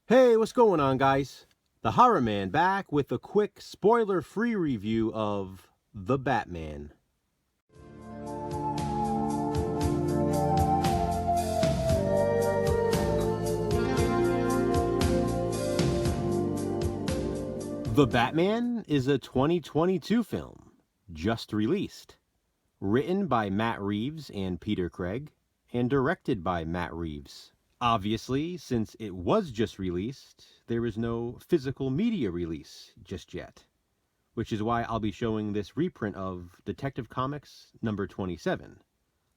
Hey, what's going on, guys? The Horror Man back with a quick spoiler-free review of The Batman. The Batman is a 2022 film, just released, written by Matt Reeves and Peter Craig, and directed by Matt Reeves. Obviously, since it was just released, there is no physical media release just yet, which is why I'll be showing this reprint of Detective Comics number 27,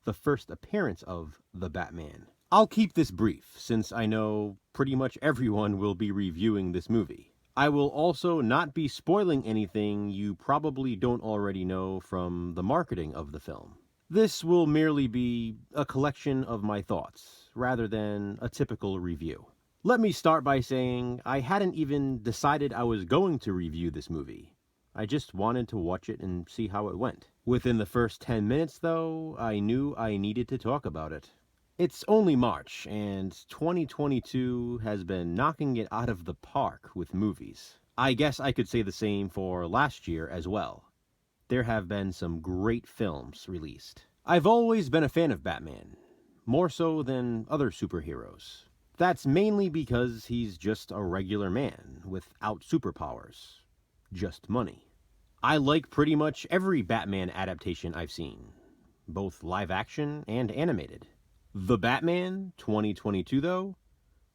the first appearance of the Batman. I'll keep this brief, since I know pretty much everyone will be reviewing this movie. I will also not be spoiling anything you probably don't already know from the marketing of the film. This will merely be a collection of my thoughts, rather than a typical review. Let me start by saying I hadn't even decided I was going to review this movie. I just wanted to watch it and see how it went. Within the first 10 minutes, though, I knew I needed to talk about it. It's only March, and 2022 has been knocking it out of the park with movies. I guess I could say the same for last year as well. There have been some great films released. I've always been a fan of Batman, more so than other superheroes. That's mainly because he's just a regular man without superpowers, just money. I like pretty much every Batman adaptation I've seen, both live action and animated. The Batman 2022, though,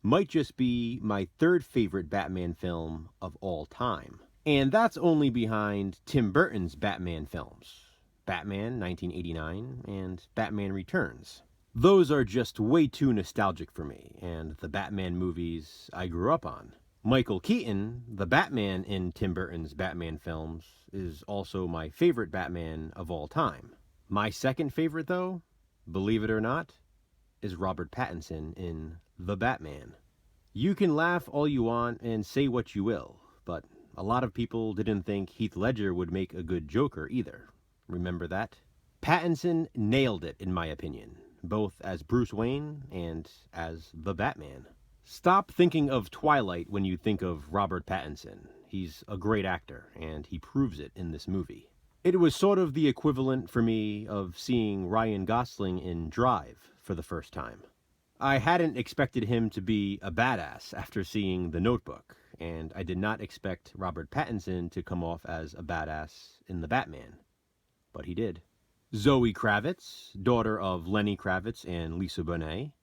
might just be my third favorite Batman film of all time. And that's only behind Tim Burton's Batman films, Batman 1989 and Batman Returns. Those are just way too nostalgic for me, and the Batman movies I grew up on. Michael Keaton, the Batman in Tim Burton's Batman films, is also my favorite Batman of all time. My second favorite, though, believe it or not, is Robert Pattinson in The Batman. You can laugh all you want and say what you will, but a lot of people didn't think Heath Ledger would make a good Joker either. Remember that? Pattinson nailed it, in my opinion, both as Bruce Wayne and as the Batman. Stop thinking of Twilight when you think of Robert Pattinson. He's a great actor, and he proves it in this movie. It was sort of the equivalent for me of seeing Ryan Gosling in Drive for the first time. I hadn't expected him to be a badass after seeing The Notebook, and I did not expect Robert Pattinson to come off as a badass in The Batman. But he did. Zoe Kravitz, daughter of Lenny Kravitz and Lisa Bonet,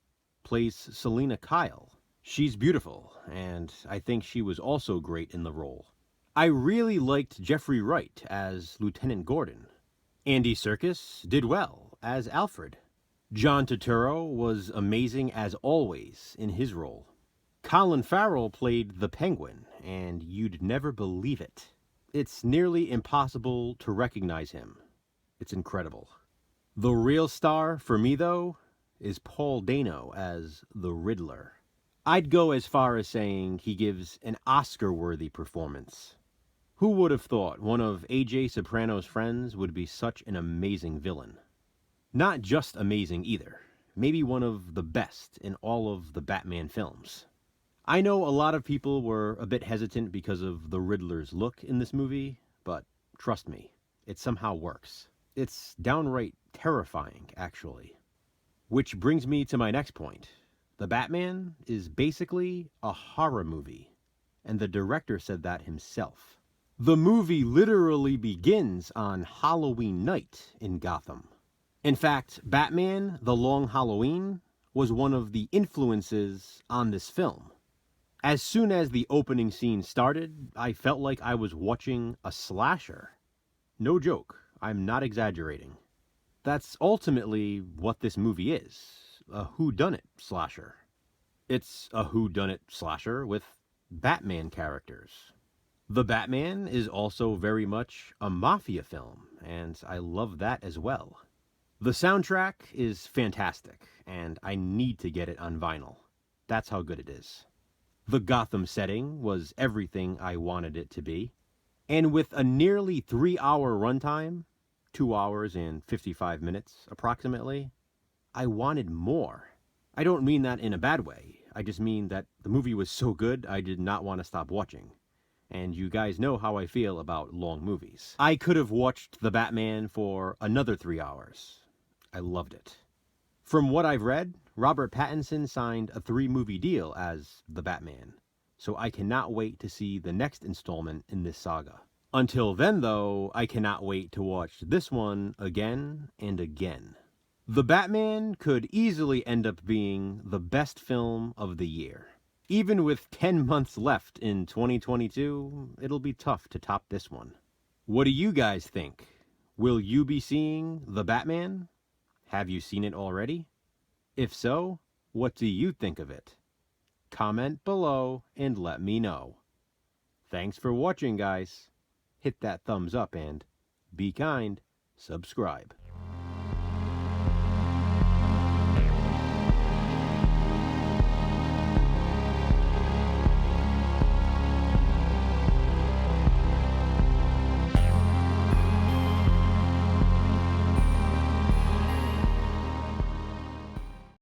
plays Selina Kyle. She's beautiful, and I think she was also great in the role. I really liked Jeffrey Wright as Lieutenant Gordon. Andy Serkis did well as Alfred. John Turturro was amazing as always in his role. Colin Farrell played the Penguin, and you'd never believe it. It's nearly impossible to recognize him. It's incredible. The real star for me, though, is Paul Dano as the Riddler. I'd go as far as saying he gives an Oscar-worthy performance. Who would have thought one of A.J. Soprano's friends would be such an amazing villain? Not just amazing either, maybe one of the best in all of the Batman films. I know a lot of people were a bit hesitant because of the Riddler's look in this movie, but trust me, it somehow works. It's downright terrifying, actually. Which brings me to my next point. The Batman is basically a horror movie, and the director said that himself. The movie literally begins on Halloween night in Gotham. In fact, Batman: The Long Halloween was one of the influences on this film. As soon as the opening scene started, I felt like I was watching a slasher. No joke, I'm not exaggerating. That's ultimately what this movie is, a whodunit slasher. It's a whodunit slasher with Batman characters. The Batman is also very much a mafia film, and I love that as well. The soundtrack is fantastic, and I need to get it on vinyl. That's how good it is. The Gotham setting was everything I wanted it to be, and with a nearly 3-hour runtime, 2 hours and 55 minutes approximately, I wanted more. I don't mean that in a bad way. I just mean that the movie was so good I did not want to stop watching. And you guys know how I feel about long movies. I could have watched The Batman for another 3 hours. I loved it. From what I've read, Robert Pattinson signed a 3-movie deal as the Batman, so I cannot wait to see the next installment in this saga. Until then, though, I cannot wait to watch this one again and again. The Batman could easily end up being the best film of the year. Even with 10 months left in 2022, it'll be tough to top this one. What do you guys think? Will you be seeing The Batman? Have you seen it already? If so, what do you think of it? Comment below and let me know. Thanks for watching, guys. Hit that thumbs up and, be kind, subscribe.